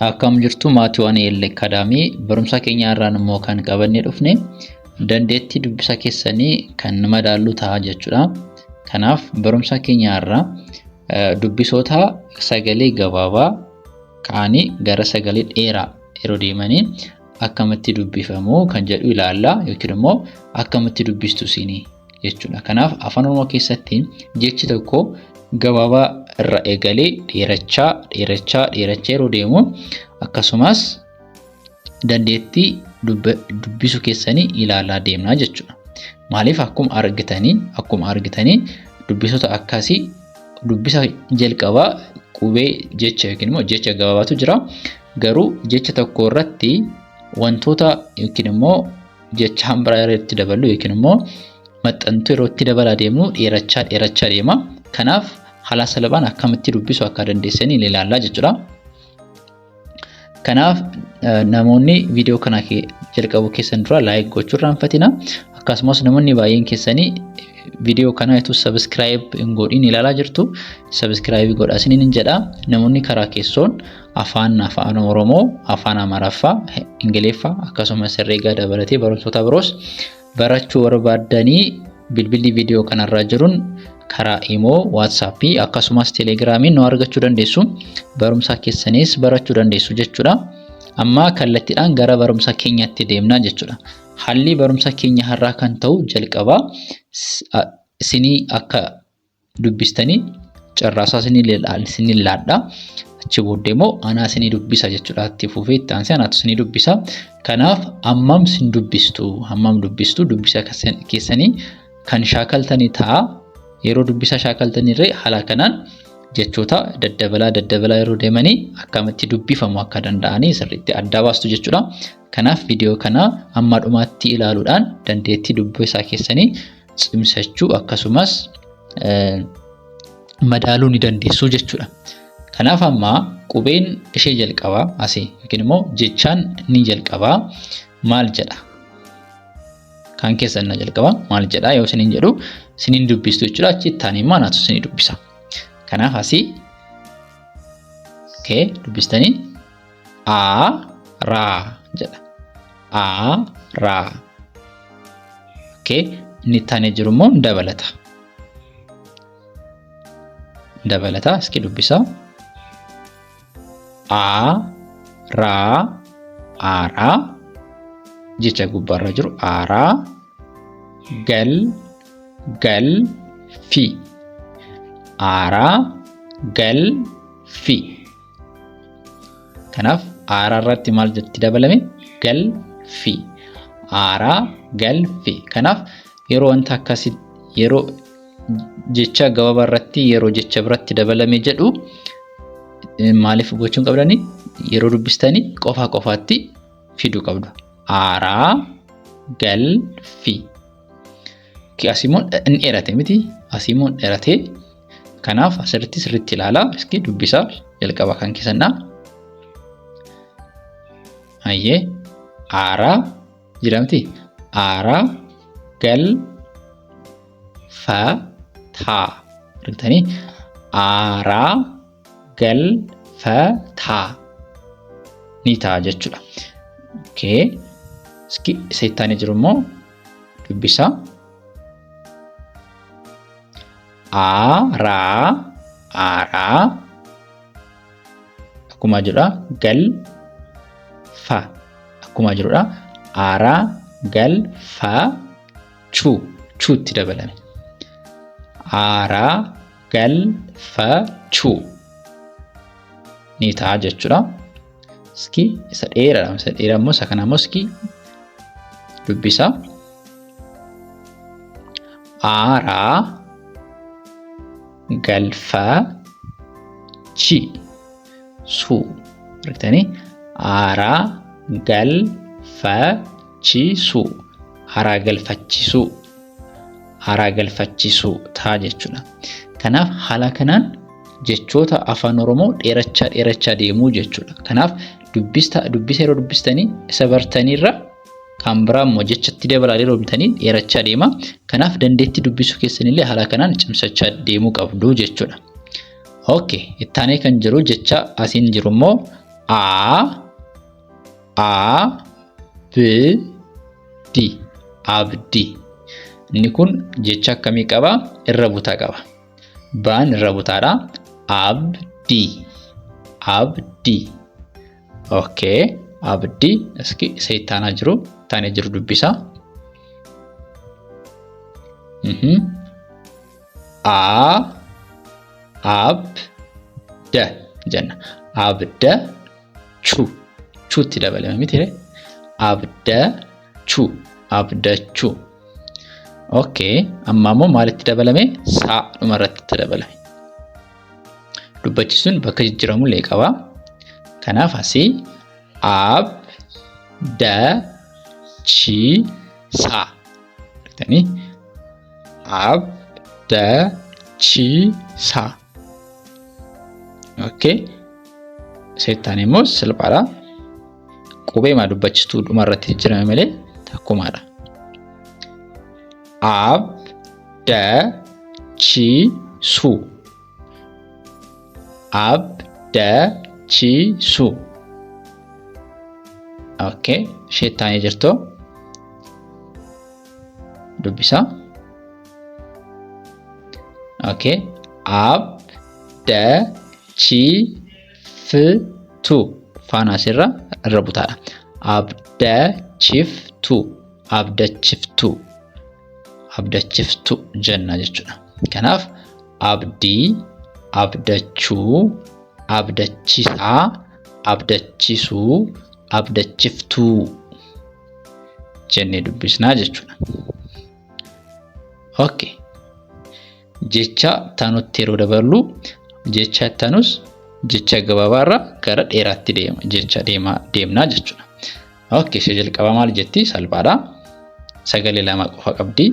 Akkam jirtu maatii waan EL Academy barumsa keenya irraan immoo kan qabannee dhufne dandeettii dubbisa keessanii kan madaallu ta'a jechuudha. Kanaaf barumsa keenya irraa dubbisoota sagalee gabaabaa ka'anii gara sagalee dheeraa yeroo deemanii akkamitti dubbifamu kan jedhu ilaalla yookiin immoo akkamitti dubbistu isinii jechuudha. Kanaaf afaan Oromoo keessatti jechi tokko gabaabaa irra eegalee dheerachaa yeroo deemu akkasumas dandeettii dubbisu keessanii ilaalaa deemna jechuudha. Maaliif akkuma argitanii dubbisoota akkasii dubbisa jalqabaa qubee jecha yookiin immoo jecha gabaabaatu jira. Garuu jecha tokko irratti wantoota yookiin immoo jecha hambira irratti dabalu yookiin immoo maxxantuu yeroo itti dabalaa deemnu dheerachaa deema. Kanaaf haala salphaan akkamitti dubbisu akka dandeessanii ilaallaa jechuudha. Kanaaf namoonni viidiyoo kana jalqabu keessan dura like gochuu irraanfatina. Akkasumas namoonni baay'een keessanii viidiyoo kana itu subscribe hin godhin ilaalaa jirtu subscribe godhaa isiniin jedha. Namoonni karaa keessoon afaan Oromoo, afaan Amaaraffaa, Ingiliffaa akkasumas herreegaa dabalatee barumsoota biroos barachuu barbaadanii bilbilli viidiyoo kanarra jiruun karaa Imo, WhatsApp akkasumas Telegramiin nu argachuu dandeessu. Barumsa keessanis barachuu dandeessu jechuudha. Amma kallattiidhaan gara barumsa keenyaatti deemna jechuudha. Haalli barumsa keenya har'aa kan ta'u jalqabaa isinii akka dubbistanii carraasaa isinii laadha. Achi booddee immoo anaa isinii dubbisa jechuudha. Itti fufee itti aansee anaatu isinii dubbisa. Kanaaf hammam isin dubbistu dubbisa keessanii kan shaakaltanii ta'a. Yeroo dubbisa shaakaltanirree haala kanaan jechoota daddabalaa yeroo deemanii akkamitti dubbifamu akka danda'anii sirriitti adda baastu jechuudha. Kanaaf viidiyoo kana hamma dhumaatti ilaaluudhaan dandeettii dubbisaa keessanii cimsachuu akkasumas madaaluu ni dandeessu jechuudha. Kanaaf amma qubeen ishee jalqabaa asii yookiin immoo jechaan ni jalqabaa maal jedha? Kan keessan na jalqabaa maal jedha yoo isiniin jedhu isiniin dubbistu jechuudha. Achi ittaanii immoo anaatu isinii dubbisa. Kanaaf asii dubbistanii raa jedha. Raa. Inni ittaanee jiru immoo dabalata. Iski dubbisa. Aaraa. Jecha gubbaarra jiru aaraa. Galfi. Aaraa galfi. Kanaaf aaraa irratti maal jetti dabalame? Galfi. Aaraa galfi. Kanaaf yeroo wanta akkasii yeroo jecha gabaabaa irratti yeroo jecha biratti dabalame jedhu maaliif gochuun qabdanii? Yeroo dubbistanii qofaatti fiduu qabdu. Aaraa galfi. Asiimoon inni dheerate miti. Asiimoon dheerate. Kanaaf asirratti sirriitti ilaalaa. Iski dubbisaa jalqabaa kan keessannaa. Hayyee aaraa jedhamti. Aaraa galfataa. Argitanii? Aaraa galfataa ni ta'a jechuudha. Iski seettaanii jiru immoo dubbisaa. Aaraa akkuma jirudha galfa akkuma jirudha. Aaraa galfa chuutti dabalame. Aaraa galfa chuu ni ta'a jechuudha. Iski isa dheeraa immoo isa kana immoo iski dubbisa. Aaraa galfachiisuu. Argitanii? Aaraa galfachiisuu. Aaraa galfachiisuu ta'a jechuudha. Kanaaf haala kanaan jechoota afaan Oromoo dheerachaa deemuu jechuudha. Kanaaf dubbisa yeroo dubbistanii isa bartaniirra kan biraa immoo jechatti dabalaa yeroo bitanii dheerachaa deema. Kanaaf dandeettii dubbisuu keessanillee haala kanaan cimsachaa deemuu qabdu jechuudha. Okay, ittaanee kan jiru jecha asiin jiru immoo abdi abdi. Inni kun jecha akkamii qaba? Irra butaa qaba. Baan irra butaadha. Abdi abdi. Okay, abdi. Iski seettaanaa jiru taanee jiru dubbisa. abda jenna. Abda chu chuutti dabalame miti abda chu abdachuu. Okay, amma immoo maalitti dabalame? Saa dhumarratti dabalame. Dubbachisuun bakka jijjiiramu illee qaba. Kanaaf asii abdachiisa. Abdachiisa. Okay. Seettaan immoo salphaadha. Qubee maa dubbachistuu dhumarratti jijjiirame malee takkumaadha. Abdachiisu. Abdachiisu. Okay, sheettaanii jirtu dubbisa. Okay, abdachiiftu faana asirra irra butaadha. Abdachiiftu abdachiiftu abdachiiftu jenna jechuudha. Kanaaf abdii, abdachuu, abdachiisaa, abdachiisuu, abdachiiftuu jennee dubbisnaa jechuudha. Okay. Jecha taanutti yeroo daballu jecha taanus jecha gabaabaarraa gara dheeraatti deemnaa jechuudha. Okay, ishee jalqaba maal jetti? Salphaadha. Sagalee lama qofa qabdi.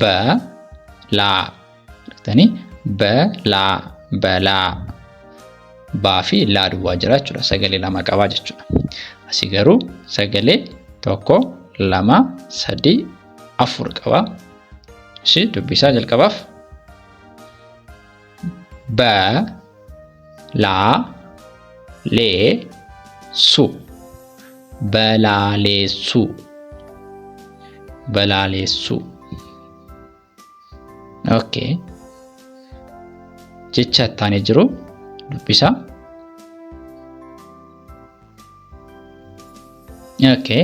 Balaa. Balaa. Balaa. Baa fi laa duwwaa jira jechuudha. Sagalee lama qabaa jechuudha. Asii garuu sagalee tokko, lama, sadii, afur qaba. Ishee dubbisaa jalqabaaf. Balaleessu. Balaleessu. Balaleessu. Okay. Jecha taanee jiru dubbisa. Okay.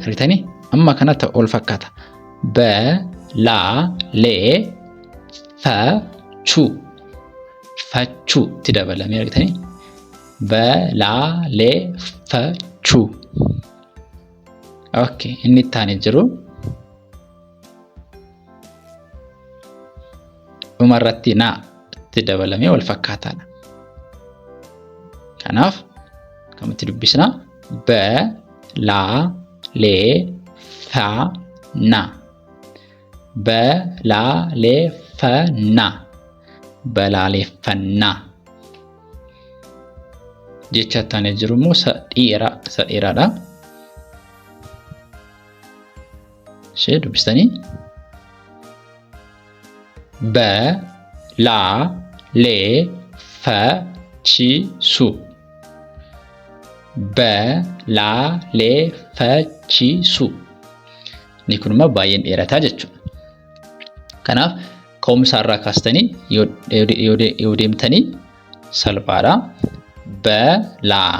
Argitanii amma kanatti ol fakkaata. Fachuu. Fachuu itti dabalamee argitanii. Balaleeffachuu. Okay, inni taanee jiru dhumarratti naa itti dabalamee wal fakkaataadha. Kanaaf akkamitti dubbisna? Balaleeffanna. Balaleeffanna. Balaleeffanna. Jecha taanee jiru immoo sadheeraadha. Ishee dubbistanii. Balaleeffachiisu. Balaleeffachiisu. Inni kun immoo baay'een dheerataa jechuudha. Kanaaf ka'umsaarraa kaastanii yoo deemtanii salphaadha. Balaa.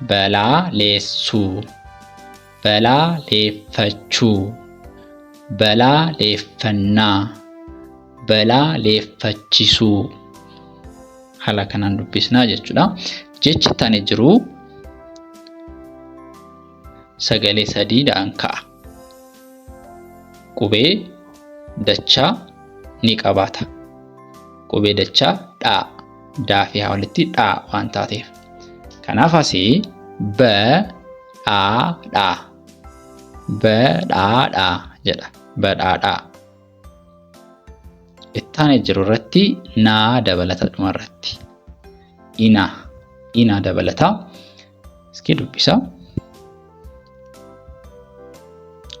Balaaleessuu. Balaleeffachuu. Balaleeffannaa. Balaleeffachiisuu. Haala kanaan dubbisnaa jechuudha. Jechi taanee jiru sagalee sadiidhaan ka'a. Qubee dachaa ni qabaata. Qubee dachaa dhaa. Daa fi haa walitti dhaa waan taateef. Kanaaf asii badhaadhaa. Badhaadhaa jedha. Badhaadhaa. Ittaanee jiru irratti naa dabalata dhumarratti. Ina dabalata. Iski dubbisa.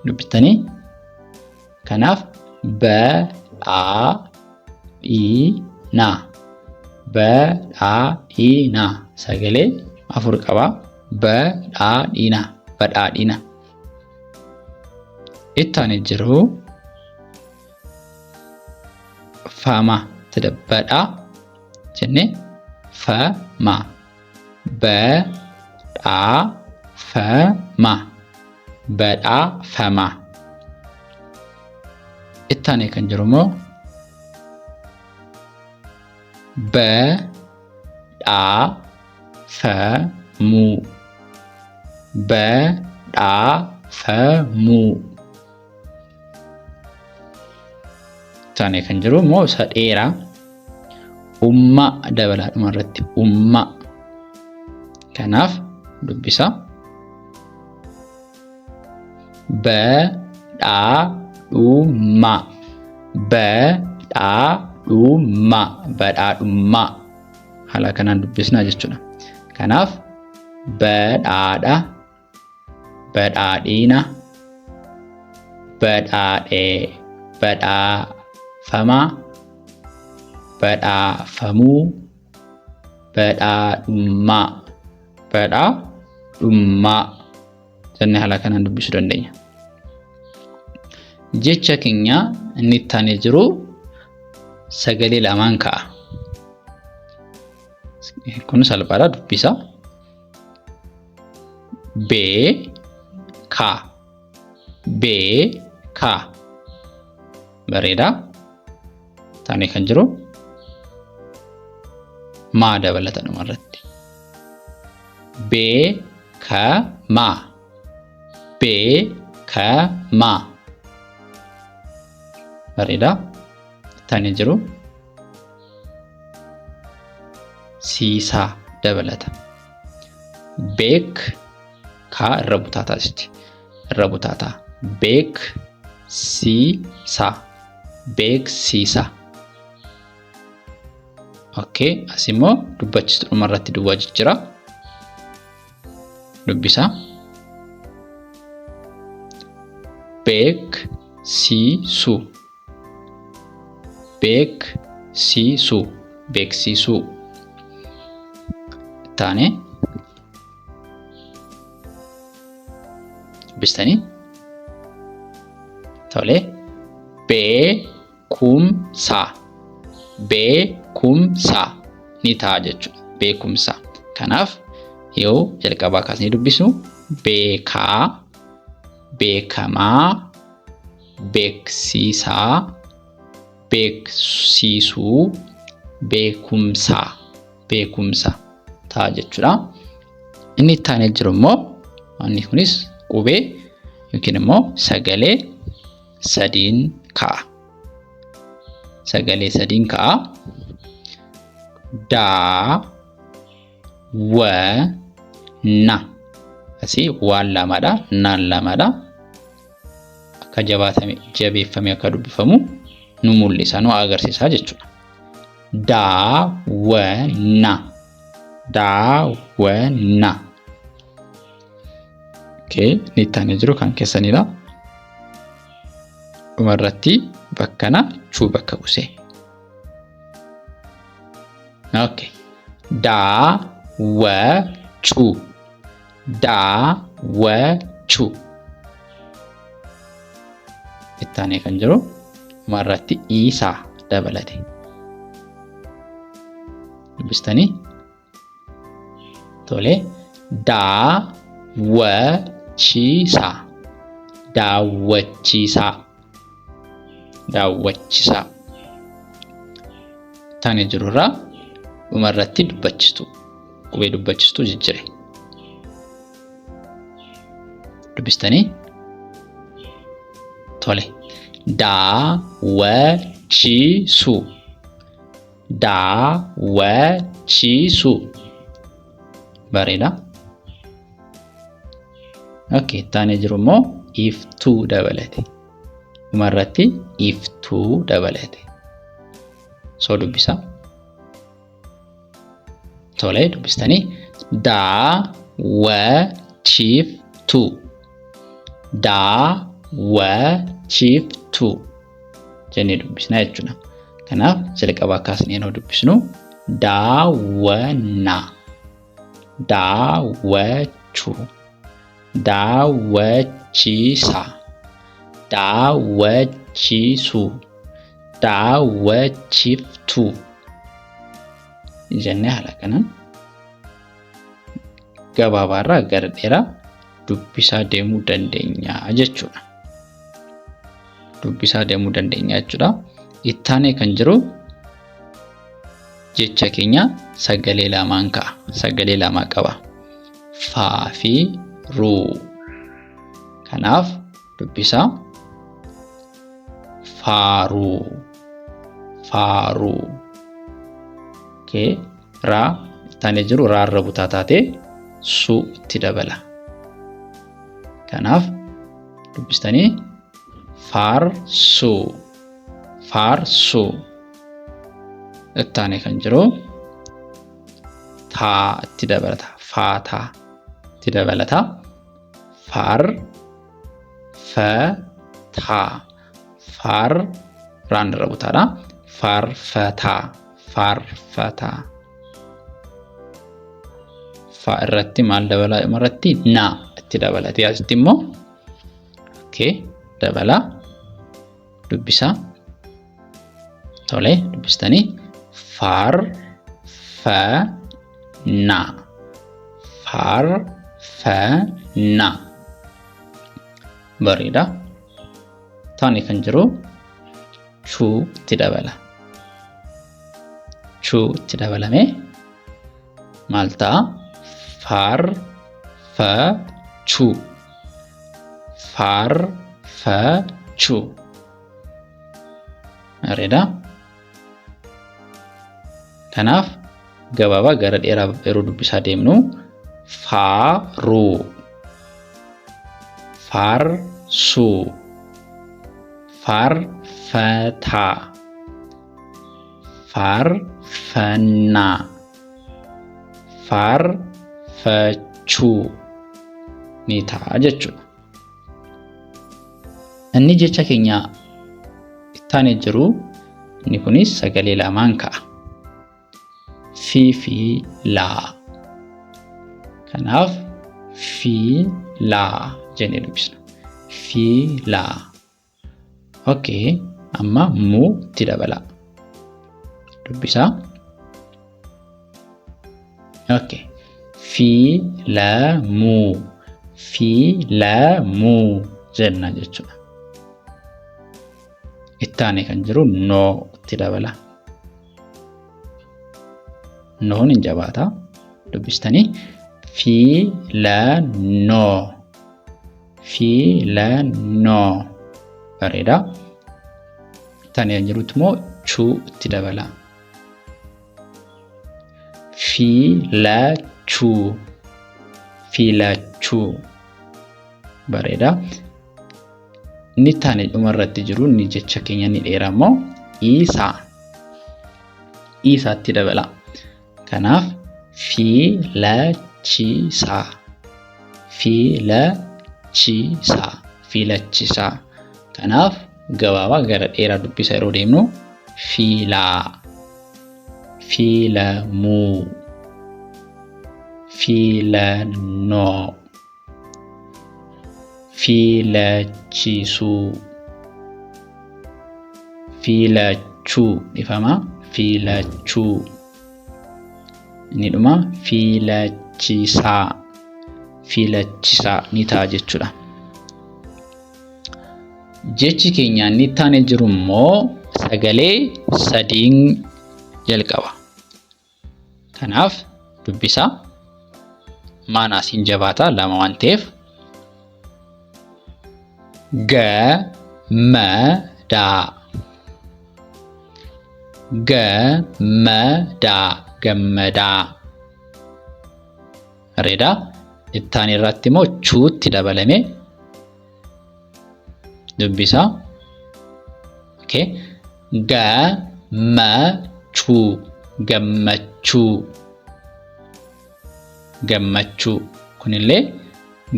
Dubbitanii. Kanaaf badhaadhina. badhaadhina badhaadhina sagalee afur qaba badhaadhina ittaanee jiru fama tadabbadha jenne fama badhaafama ittaanee kan jiru immoo badhaafamu ittaanee kan jiru immoo isa dheeraa umma dabalaadhuma irratti umma kanaaf dubbisa badhaadhumma haala kanaan dubbisnaa jechuudha. Kanaaf badhaadha badhaadhina badhaadhee badhaafama badhaafamuu badhaadhumma jennee haala kanaan dubbisuu dandeenya. Jecha keenya inni ittaanee jiru sagalee lamaan ka'a. Kun salphaadha dubbisa. Beeka bareeda. Taanee kan jiru maa dabalata dhuma irratti beekama bareeda. Taanee jiru siisaa dabalata beeka irra butaataa jechuudha. Irra butaataa beeksiisa. Okay, asimmoo dubbachiistuu dhuma irratti duwwaa jira. Dubbisa beeksisu taane dubbistanii tole beekumsa ni ta'a jechuudha. Beekumsa kanaaf yoo jalqabaa kaasnee dubbisnu beekaa beekamaa beeksisaa beeksisuu beekumsa ta'a jechuudha. Inni ittaanee jiru immoo inni kunis qubee yookiin immoo sagalee sadiin ka'a. Sagalee sadiin ka'a. Daawwanna asii waan lamadha naan lamadha. Akka jabeeffamee akka dubbifamu nu mul'isa nu agarsiisa jechuudha. Daawwanna. Okay, inni ittaanee jiru kan keessanidha. Dhuma irratti bakkana chuu bakka buusee. Okay. Daawwachuu. Ittaanee kan jiru dhuma irratti isaa dabalate. Dubbistanii tole daawwachiisa. Ittaanee jiru irraa dhuma irratti dubbachiistuu qubee dubbachiistuu jijjiire. Dubbistanii tole daawwachiisu bareeda. Okay, ittaanee jiru immoo iftuu dabalate. Dhuma irratti iftuu dabalate. Soo dubbisa. Tole dubbistanii daawwachiiftuu jennee dubbisnaa jechuudha. Kanaaf jalqaba kaasnee yoo dubbisnu daawwanna, daawwachuu, daawwachiisa, daawwachiisuu, daawwachiftuu jennee haala kanaan gabaabaarraa gara dheeraa dubbisaa deemuu dandeenya jechuudha. Dubbisaa deemuu dandeenya jechuudha. Ittaanee kan jiru jecha keenya sagalee lamaan ka'a. Sagalee lama qaba. Faa fi ruu. Kanaaf dubbisaa faaruu, faaruu. Okay. Raa ittaanee jiru raarra butaa taatee su itti dabala. Kanaaf dubbistanii faarsuu, faarsuu. Ittaanee kan jiru taa itti dabalata. Faataa itti dabalata. Faarfataa. Faar raan irra butaadha. Faarfataa, faarfataa. Faa irratti maal dabala irratti na itti dabalate. Asitti immoo okay dabala dubbisa. Tole dubbistanii faarfana, faarfana. Bareeda. Taane kan jiru chuu itti dabala. Chuu itti dabalame maal ta'a? Faarfachuu, faarfachuu. Bareeda. Kanaaf gabaabaa gara dheeraa yeroo dubbisaa deemnu faaruu, faarsuu, faarfataa, faarfannaa, faarfachuu ni ta'a jechuudha. Inni jecha keenya ittaanee jiru inni kunis sagalee lamaan ka'a. Fii fi laa. Kanaaf fii laa jennee dubbisna. Fii laa. Okay, amma muu itti dabala. Dubbisaa. Okay. Fiilamuu, fiilamuu jenna jechuudha. Ittaanee kan jiru noo itti dabala. Noon hin jabaata. Dubbistanii fiilannoo, fiilannoo. Bareeda. Ittaanee kan jirutti immoo chuu itti dabala. Filachuu, filachuu. Bareeda. Inni ittaanee dhumarratti jiru inni jecha keenya ni dheeraa immoo isaa. Isaa itti dabala. Kanaaf filachiisaa, filachiisaa, filachiisaa. Kanaaf gabaabaa gara dheeraa dubbisa yeroo deemnu fiilaa, fiilamuu, fiilannoo, filachiisuu, filachuu ifama filachuu. Inni dhuma filachiisaa, filachiisaa ni ta'a jechuudha. Jechi keenya inni ittaanee jiru immoo sagalee sadiin jalqaba. Kanaaf dubbisaa. Maanaa siin jabaata lama waan ta'eef gammadaa, gammadaa, gammadaa. Bareeda. Ittaanee irratti immoo chuutti dabalame dubbisaa. Okay. Gammachuu, gammachuu, gammachuu. Kunillee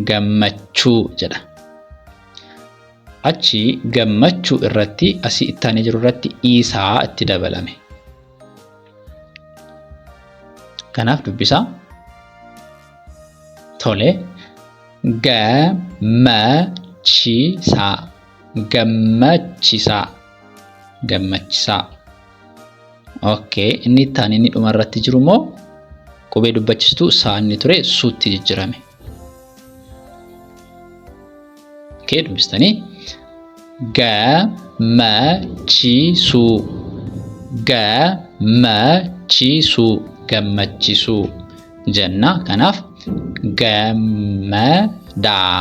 gammachuu jedha. achi gammachuu irratti asii ittaanee jiru irratti isaa itti dabalame. Kanaaf dubbisaa. Tole. Gammachiisaa. Gammachiisaa. Gammachiisaa. Okay, inni ittaanee inni dhuma irratti jiru immoo qubee dubbachiistuu saa inni ture suutti jijjiirame. Okay, dubbistanii. Gammachiisuu. Gammachiisuu. Gammachiisuu jenna. Kanaaf gammadaa.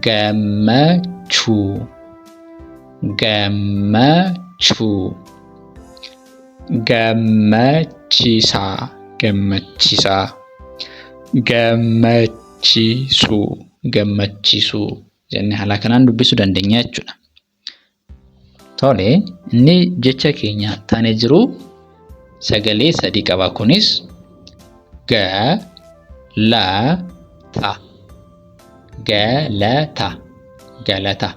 Gammachuu. Gammachuu. Gammachiisaa. Gammachiisaa. Gammachiisuu. Gammachiisuu jennee haala kanaan dubbisuu dandeenya jechuudha. Tole, inni jecha keenya taanee jiru sagalee sadii qaba. Kunis galata. Galata. Galata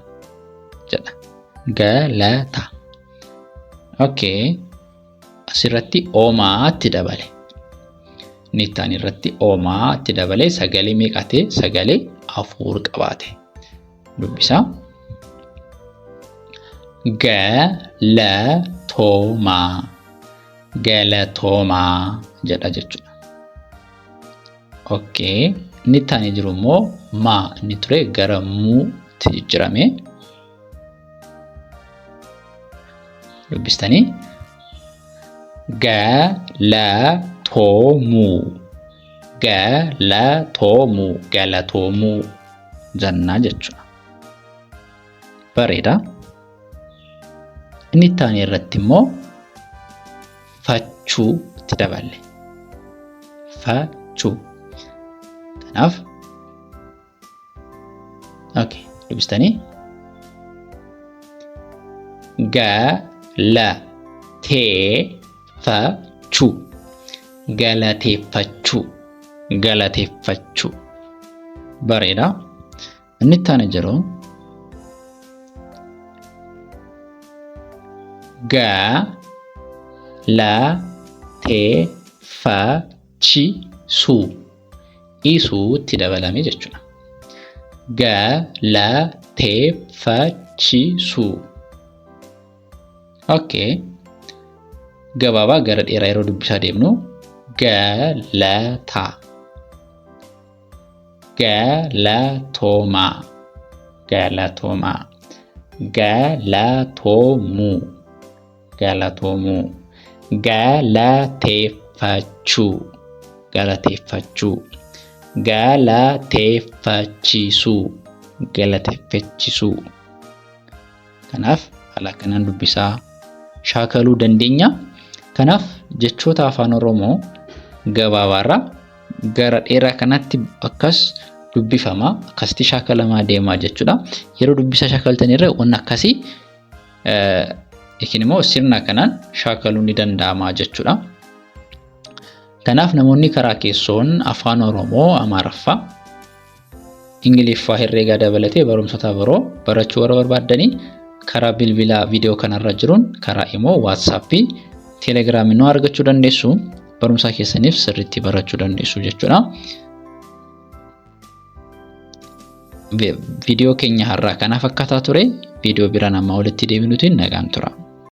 jedha. Galata. Okay. Asirratti oomaatti dabale. Inni ittaanii irratti oomaatti dabale sagalee meeqate? Sagalee afur qabaate. Dubbisaa. Galatoomaa. Galatoomaa jedha jechuudha. Okay. Inni ittaanii jiru immoo maa inni ture gara muutti jijjiirame. Dubbistanii. Galatoomuu. Galatoomuu. Galatoomuu jennaa jechuudha. Bareeda. Inni ittaanii irratti immoo fachuu itti daballe. Fachuu. Kanaaf. Okay. Dubbistanii. Galateeffachuu. Galateeffachuu. Galateeffachuu. Bareeda. Inni ittaanii jiru galateeffachisuu. Isuu itti dabalame jechuudha. Galateeffachisuu. Okay. Gabaabaa gara dheeraa yeroo dubbisaa deemnu galata. Galatoomaa. Galatoomaa. Galatoomuu. Galatoomuu. Galateeffachuu. Galateeffachuu. Galateeffachisuu. Galateeffachisuu. Kanaaf haala kanaan dubbisaa shaakaluu dandeenya. Kanaaf jechoota afaan Oromoo gabaabaarraa gara dheeraa kanatti akkas dubbifama. Akkasitti shaakalamaa deemaa jechuudha. Yeroo dubbisa shaakaltan irra waan akkasii yookiin immoo sirna kanaan shaakaluun ni danda'ama jechuudha. Kanaaf namoonni karaa keessoon afaan Oromoo, Amaaraffaa, Ingiliffaa, herreegaa dabalatee barumsota biroo barachuu warra barbaadanii karaa bilbilaa viidiyoo kanarra jiruun karaa immoo WhatsAppii, Telegiraamii nu argachuu dandeessu. Barumsa keessaniif sirriitti barachuu dandeessu jechuudha. Viidiyoo keenya har'aa kanaaf akkaataa ture. Viidiyoo biraan amma walitti deebinutiin nagaan tura.